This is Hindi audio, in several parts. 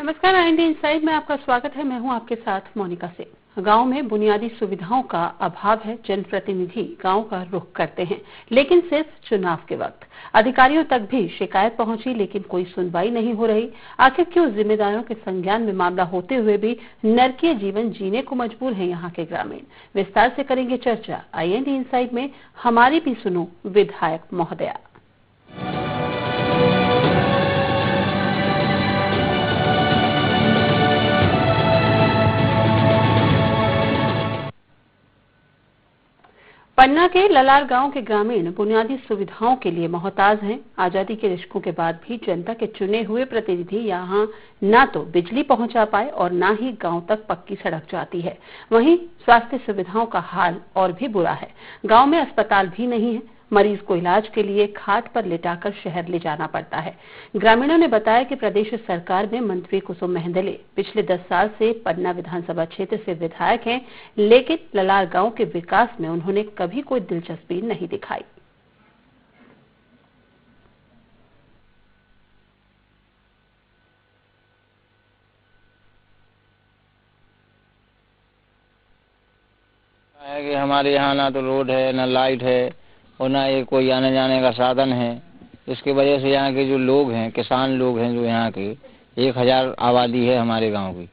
नमस्कार, IND इनसाइड में आपका स्वागत है। मैं हूं आपके साथ मोनिका सिंह। गांव में बुनियादी सुविधाओं का अभाव है। जनप्रतिनिधि गांव का रुख करते हैं, लेकिन सिर्फ चुनाव के वक्त। अधिकारियों तक भी शिकायत पहुंची, लेकिन कोई सुनवाई नहीं हो रही। आखिर क्यों जिम्मेदारों के संज्ञान में मामला होते हुए भी नरकीय जीवन जीने को मजबूर है यहाँ के ग्रामीण? विस्तार से करेंगे चर्चा IND इनसाइड में। हमारी भी सुनो विधायक महोदया। पन्ना के ललार गांव के ग्रामीण बुनियादी सुविधाओं के लिए मोहताज हैं। आजादी के दशकों के बाद भी जनता के चुने हुए प्रतिनिधि यहां ना तो बिजली पहुंचा पाए और ना ही गांव तक पक्की सड़क जाती है। वहीं स्वास्थ्य सुविधाओं का हाल और भी बुरा है। गांव में अस्पताल भी नहीं है। मरीज को इलाज के लिए खाट पर लिटाकर शहर ले जाना पड़ता है। ग्रामीणों ने बताया कि प्रदेश सरकार में मंत्री कुसुम मेहंदले पिछले 10 साल से पन्ना विधानसभा क्षेत्र से विधायक हैं, लेकिन ललार गांव के विकास में उन्होंने कभी कोई दिलचस्पी नहीं दिखाई। कि हमारे यहाँ ना तो रोड है, ना लाइट है और ना ये कोई आने जाने का साधन है। इसकी वजह से यहाँ के जो लोग हैं, किसान लोग हैं जो यहाँ के 1000 आबादी है हमारे गांव की,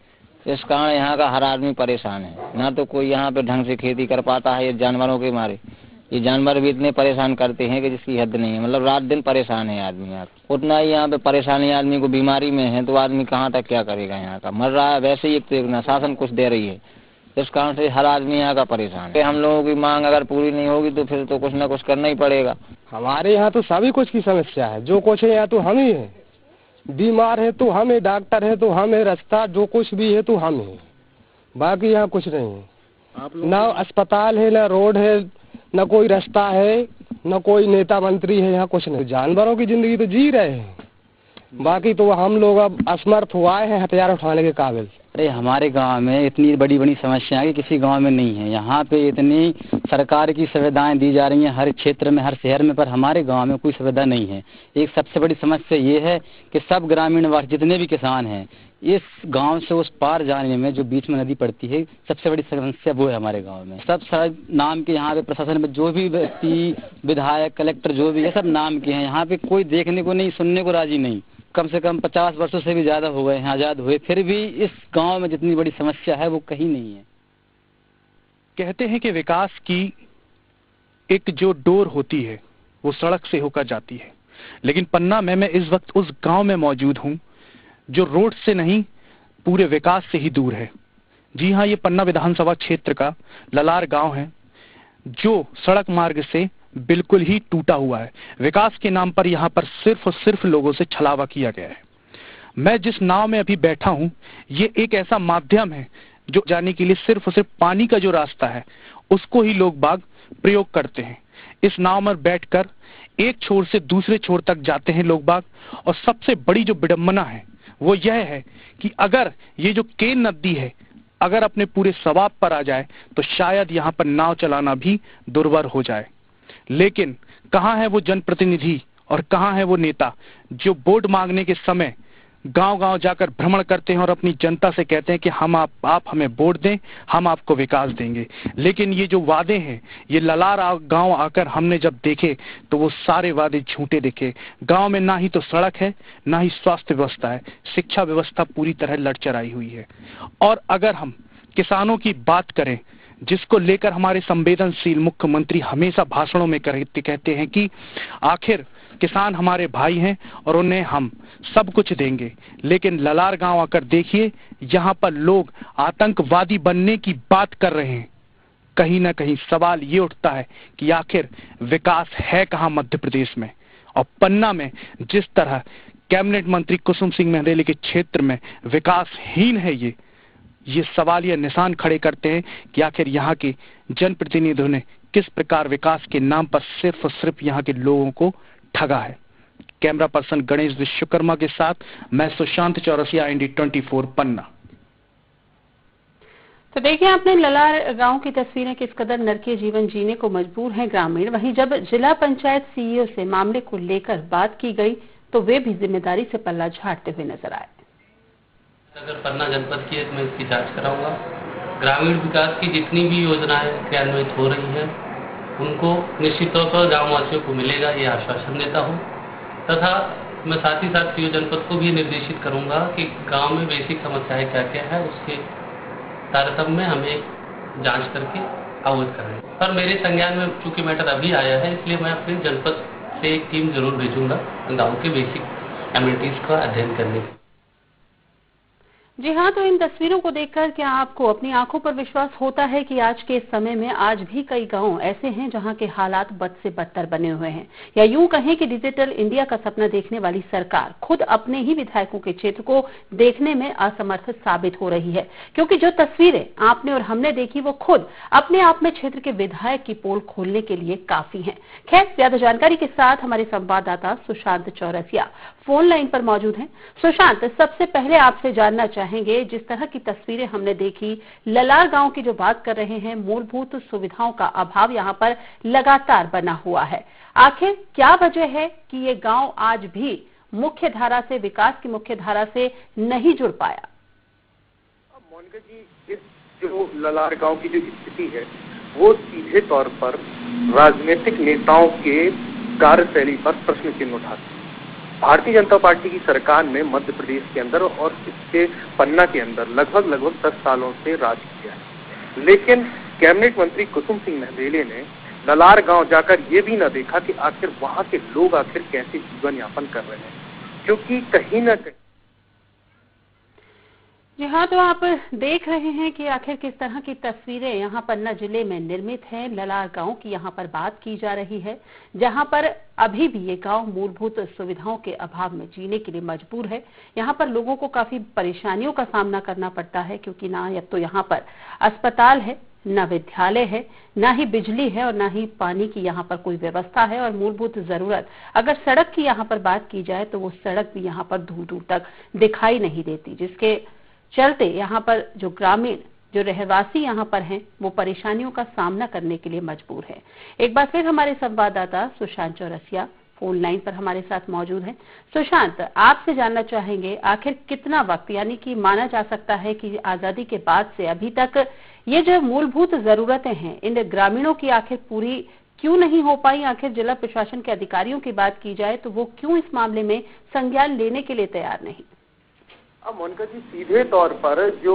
इस कारण यहाँ का हर आदमी परेशान है। ना तो कोई यहाँ पे ढंग से खेती कर पाता है। ये जानवरों के मारे ये जानवर भी इतने परेशान करते हैं कि जिसकी हद नहीं है। मतलब रात दिन परेशान है आदमी यहाँ। उतना ही यहाँ पे परेशानी, आदमी को बीमारी में है तो आदमी कहाँ तक क्या करेगा, यहाँ का मर रहा है। वैसे ही एक शासन कुछ दे रही है, इस कारण से हर आदमी यहाँ का परेशान है। हम लोगों की मांग अगर पूरी नहीं होगी तो फिर तो कुछ ना कुछ करना ही पड़ेगा। हमारे यहाँ तो सभी कुछ की समस्या है। जो कुछ है यहाँ तो हम ही है। बीमार है तो हम है, डॉक्टर है तो हम है, रास्ता जो कुछ भी है तो हम है, बाकी यहाँ कुछ नहीं है। ना अस्पताल है, ना रोड है, ना कोई रास्ता है, ना कोई नेता मंत्री है। यहाँ कुछ नहीं। जानवरों की जिंदगी तो जी रहे हैं, बाकी तो हम लोग अब असमर्थ हुआ है हथियार उठाने के काबिल। अरे हमारे गांव में इतनी बड़ी बड़ी समस्याएं कि किसी गांव में नहीं है। यहाँ पे इतनी सरकार की सुविधाएं दी जा रही हैं हर क्षेत्र में, हर शहर में, पर हमारे गांव में कोई सुविधा नहीं है। एक सबसे बड़ी समस्या ये है कि सब ग्रामीण जितने भी किसान हैं, इस गांव से उस पार जाने में जो बीच में नदी पड़ती है, सबसे बड़ी समस्या वो है हमारे गांव में। सब नाम के यहाँ पे प्रशासन में जो भी व्यक्ति, विधायक, कलेक्टर जो भी है, सब नाम के हैं। यहाँ पे कोई देखने को नहीं, सुनने को राजी नहीं। कम से कम 50 वर्षों से भी ज्यादा हो गए हैं आजाद हुए, फिर भी इस गांव में जितनी बड़ी समस्या है वो कहीं नहीं है। कहते हैं कि विकास की एक जो डोर होती है वो सड़क से होकर जाती है, लेकिन पन्ना में मैं इस वक्त उस गांव में मौजूद हूं जो रोड से नहीं, पूरे विकास से ही दूर है। जी हाँ, ये पन्ना विधानसभा क्षेत्र का ललार गांव है जो सड़क मार्ग से बिल्कुल ही टूटा हुआ है। विकास के नाम पर यहाँ पर सिर्फ और सिर्फ लोगों से छलावा किया गया है। मैं जिस नाव में अभी बैठा हूँ, ये एक ऐसा माध्यम है जो जाने के लिए सिर्फ और सिर्फ पानी का जो रास्ता है उसको ही लोग बाग प्रयोग करते हैं। इस नाव में बैठकर एक छोर से दूसरे छोर तक जाते हैं लोग बाग। और सबसे बड़ी जो विडंबना है वो यह है कि अगर ये जो केन नदी है अगर अपने पूरे सवाब पर आ जाए तो शायद यहाँ पर नाव चलाना भी दुर्वर हो जाए। लेकिन कहाँ है वो जनप्रतिनिधि और कहाँ है वो नेता जो वोट मांगने के समय गांव-गांव जाकर भ्रमण करते हैं और अपनी जनता से कहते हैं कि आप हमें वोट दें, हम आपको विकास देंगे। लेकिन ये जो वादे हैं, ये ललार गांव आकर हमने जब देखे तो वो सारे वादे झूठे दिखे। गांव में ना ही तो सड़क है, ना ही स्वास्थ्य व्यवस्था है, शिक्षा व्यवस्था पूरी तरह लड़चड़ाई हुई है। और अगर हम किसानों की बात करें, जिसको लेकर हमारे संवेदनशील मुख्यमंत्री हमेशा भाषणों में कहते हैं कि आखिर किसान हमारे भाई हैं और उन्हें हम सब कुछ देंगे, लेकिन ललार गांव आकर देखिए, यहाँ पर लोग आतंकवादी बनने की बात कर रहे हैं। कहीं ना कहीं सवाल ये उठता है कि आखिर विकास है कहाँ मध्य प्रदेश में। और पन्ना में जिस तरह कैबिनेट मंत्री कुसुम सिंह मेहंदले के क्षेत्र में विकासहीन है, ये सवाल या निशान खड़े करते हैं कि आखिर यहाँ के जनप्रतिनिधियों ने किस प्रकार विकास के नाम पर सिर्फ और सिर्फ यहाँ के लोगों को ठगा है। कैमरा पर्सन गणेश विश्वकर्मा के साथ मैं सुशांत चौरसिया, IND 24 पन्ना। तो देखिए आपने ललार गांव की तस्वीरें, किस कदर नरकीय जीवन जीने को मजबूर हैं ग्रामीण। वहीं जब जिला पंचायत CEO से मामले को लेकर बात की गई तो वे भी जिम्मेदारी से पल्ला झाड़ते हुए नजर आए। पन्ना जनपद की है, मैं इसकी जांच कराऊंगा। ग्रामीण विकास की जितनी भी योजनाएं क्रियान्वित हो रही हैं उनको निश्चित तौर पर गाँव वासियों को मिलेगा, ये आश्वासन देता हूँ। तथा मैं साथ ही साथ सीओ जनपद को भी निर्देशित करूंगा कि गांव में बेसिक समस्याएं क्या क्या है उसके तारतम्य में हमें जांच करके अवगत करें। पर मेरे संज्ञान में चूंकि मैटर अभी आया है, इसलिए मैं अपने जनपद से एक टीम जरूर भेजूंगा गांव के बेसिक एमिनिटीज का अध्ययन करने के। जी हाँ, तो इन तस्वीरों को देखकर क्या आपको अपनी आंखों पर विश्वास होता है कि आज के समय में आज भी कई गांव ऐसे हैं जहां के हालात बद से बदतर बने हुए हैं, या यूं कहें कि डिजिटल इंडिया का सपना देखने वाली सरकार खुद अपने ही विधायकों के क्षेत्र को देखने में असमर्थ साबित हो रही है, क्योंकि जो तस्वीरें आपने और हमने देखी वो खुद अपने आप में क्षेत्र के विधायक की पोल खोलने के लिए काफी है। खैर, ज्यादा जानकारी के साथ हमारे संवाददाता सुशांत चौरसिया फोन लाइन पर मौजूद हैं। सुशांत, सबसे पहले आपसे जानना चाहेंगे, जिस तरह की तस्वीरें हमने देखी, ललार गांव की जो बात कर रहे हैं, मूलभूत सुविधाओं का अभाव यहां पर लगातार बना हुआ है। आखिर क्या वजह है कि ये गांव आज भी मुख्य धारा से, विकास की मुख्य धारा से नहीं जुड़ पाया? मोनिका जी, इस जो ललार गांव की जो स्थिति है वो सीधे तौर पर राजनीतिक नेताओं के कार्यशैली पर प्रश्न चिन्ह उठाती है। भारतीय जनता पार्टी की सरकार ने मध्य प्रदेश के अंदर और इसके पन्ना के अंदर लगभग 10 सालों से राज किया है, लेकिन कैबिनेट मंत्री कुसुम सिंह नहलेले ने ललार गांव जाकर ये भी न देखा कि आखिर वहां के लोग आखिर कैसे जीवन यापन कर रहे हैं, क्योंकि कहीं न कहीं। जी हाँ, तो आप देख रहे हैं कि आखिर किस तरह की तस्वीरें यहाँ पन्ना जिले में निर्मित हैं। ललार गांव की यहाँ पर बात की जा रही है, जहाँ पर अभी भी ये गांव मूलभूत सुविधाओं के अभाव में जीने के लिए मजबूर है। यहाँ पर लोगों को काफी परेशानियों का सामना करना पड़ता है, क्योंकि ना अब तो यहाँ पर अस्पताल है, न विद्यालय है, ना ही बिजली है और ना ही पानी की यहाँ पर कोई व्यवस्था है। और मूलभूत जरूरत अगर सड़क की यहाँ पर बात की जाए तो वो सड़क भी यहाँ पर दूर दूर तक दिखाई नहीं देती, जिसके चलते यहाँ पर जो ग्रामीण, जो रहवासी यहाँ पर हैं, वो परेशानियों का सामना करने के लिए मजबूर है। एक बार फिर हमारे संवाददाता सुशांत चौरसिया फोन लाइन पर हमारे साथ मौजूद हैं। सुशांत, आपसे जानना चाहेंगे, आखिर कितना वक्त, यानी कि माना जा सकता है कि आजादी के बाद से अभी तक ये जो मूलभूत जरूरतें हैं इन ग्रामीणों की आखिर पूरी क्यों नहीं हो पाई? आखिर जिला प्रशासन के अधिकारियों की बात की जाए तो वो क्यों इस मामले में संज्ञान लेने के लिए तैयार नहीं? मोनिका जी, सीधे तौर पर जो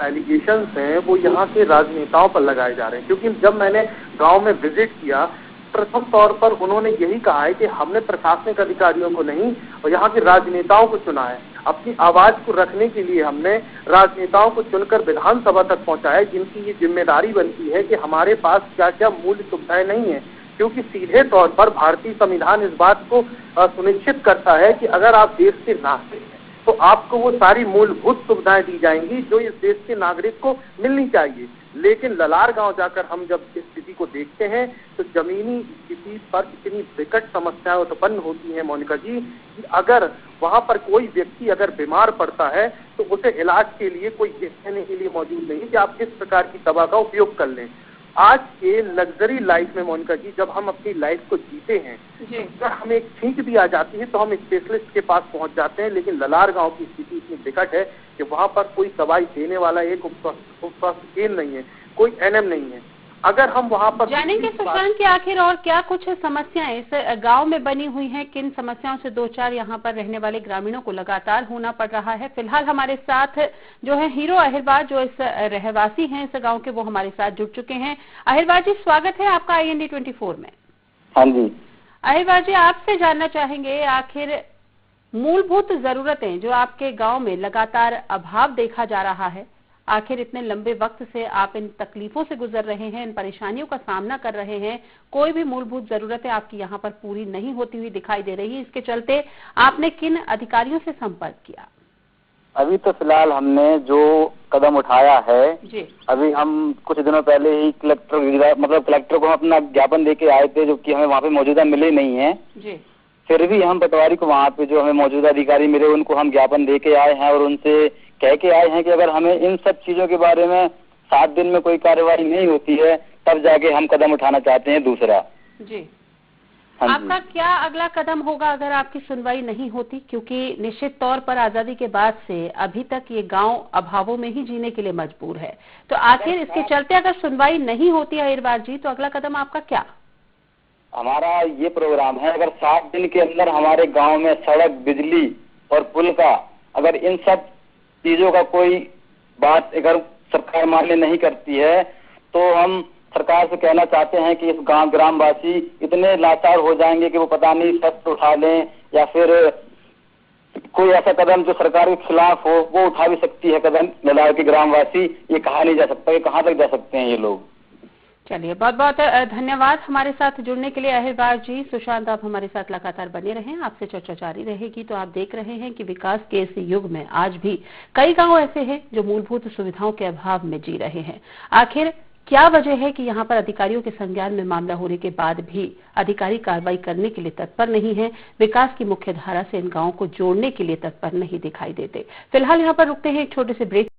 एलिगेशंस हैं वो यहाँ के राजनेताओं पर लगाए जा रहे हैं, क्योंकि जब मैंने गांव में विजिट किया, प्रथम तौर पर उन्होंने यही कहा है कि हमने प्रशासनिक अधिकारियों को नहीं और यहाँ के राजनेताओं को चुना है। अपनी आवाज को रखने के लिए हमने राजनेताओं को चुनकर विधानसभा तक पहुंचाया, जिनकी ये जिम्मेदारी बनती है कि हमारे पास क्या क्या मूल सुविधाएं नहीं है, क्योंकि सीधे तौर पर भारतीय संविधान इस बात को सुनिश्चित करता है कि अगर आप देश के नागरिक हैं तो आपको वो सारी मूलभूत सुविधाएं दी जाएंगी जो इस देश के नागरिक को मिलनी चाहिए। लेकिन ललार गांव जाकर हम जब इस स्थिति को देखते हैं तो जमीनी स्थिति पर इतनी विकट समस्याएं उत्पन्न होती हैं मोनिका जी, कि अगर वहां पर कोई व्यक्ति अगर बीमार पड़ता है तो उसे इलाज के लिए कोई कहने के लिए मौजूद नहीं कि आप किस प्रकार की दवा का उपयोग कर लें। आज के लग्जरी लाइफ में मोनिका जी, जब हम अपनी लाइफ को जीते हैं, अगर हमें एक छींक भी आ जाती है तो हम स्पेशलिस्ट के पास पहुंच जाते हैं, लेकिन ललार गांव की स्थिति इतनी विकट है कि वहां पर कोई दवाई देने वाला एक उपस्वास्थ्य केंद्र नहीं है, कोई एनएम नहीं है। अगर हम वहां पर जानेंगे सुशांत की आखिर और क्या कुछ समस्याएं इस गांव में बनी हुई हैं, किन समस्याओं से दो चार यहाँ पर रहने वाले ग्रामीणों को लगातार होना पड़ रहा है। फिलहाल हमारे साथ जो है हीरो अहिरवार, जो इस रहवासी हैं इस गांव के, वो हमारे साथ जुड़ चुके हैं। अहिरवार जी, स्वागत है आपका IND 24 में। हाँ जी। अहिरवार जी, आपसे जानना चाहेंगे, आखिर मूलभूत जरूरतें जो आपके गाँव में लगातार अभाव देखा जा रहा है, आखिर इतने लंबे वक्त से आप इन तकलीफों से गुजर रहे हैं, इन परेशानियों का सामना कर रहे हैं, कोई भी मूलभूत जरूरतें आपकी यहाँ पर पूरी नहीं होती हुई दिखाई दे रही है। इसके चलते आपने किन अधिकारियों से संपर्क किया? अभी तो फिलहाल हमने जो कदम उठाया है जी, अभी हम कुछ दिनों पहले ही कलेक्टर को हम अपना ज्ञापन देके आए थे, जो कि हमें वहाँ पे मौजूदा मिले नहीं है जी। फिर भी हम पटवारी को वहाँ पे जो हमें मौजूदा अधिकारी मिले उनको हम ज्ञापन देके आए हैं और उनसे कह के आए हैं कि अगर हमें इन सब चीजों के बारे में 7 दिन में कोई कार्रवाई नहीं होती है तब जाके हम कदम उठाना चाहते हैं दूसरा जी। आपका क्या अगला कदम होगा अगर आपकी सुनवाई नहीं होती, क्योंकि निश्चित तौर पर आजादी के बाद से अभी तक ये गांव अभावों में ही जीने के लिए मजबूर है, तो आखिर इसके चलते अगर सुनवाई नहीं होती अहिरबार जी, तो अगला कदम आपका क्या? हमारा ये प्रोग्राम है, अगर 7 दिन के अंदर हमारे गांव में सड़क, बिजली और पुल का, अगर इन सब चीजों का कोई बात अगर सरकार मान्य नहीं करती है, तो हम सरकार से कहना चाहते हैं कि इस गांव ग्रामवासी इतने लाचार हो जाएंगे कि वो पता नहीं शस्त्र उठा लें या फिर कोई ऐसा कदम जो सरकार के खिलाफ हो वो उठा भी सकती है कदम लड़ाई के ग्रामवासी। ये कहा नहीं जा सकता, ये कहाँ तक जा सकते हैं ये लोग। चलिए, बहुत बहुत धन्यवाद हमारे साथ जुड़ने के लिए अहिरबार जी। सुशांत, आप हमारे साथ लगातार बने रहें, आपसे चर्चा जारी रहेगी। तो आप देख रहे हैं कि विकास के इस युग में आज भी कई गांव ऐसे हैं जो मूलभूत सुविधाओं के अभाव में जी रहे हैं। आखिर क्या वजह है कि यहाँ पर अधिकारियों के संज्ञान में मामला होने के बाद भी अधिकारी कार्रवाई करने के लिए तत्पर नहीं है, विकास की मुख्य धारा से इन गांवों को जोड़ने के लिए तत्पर नहीं दिखाई देते। फिलहाल यहाँ पर रुकते हैं एक छोटे से ब्रेक।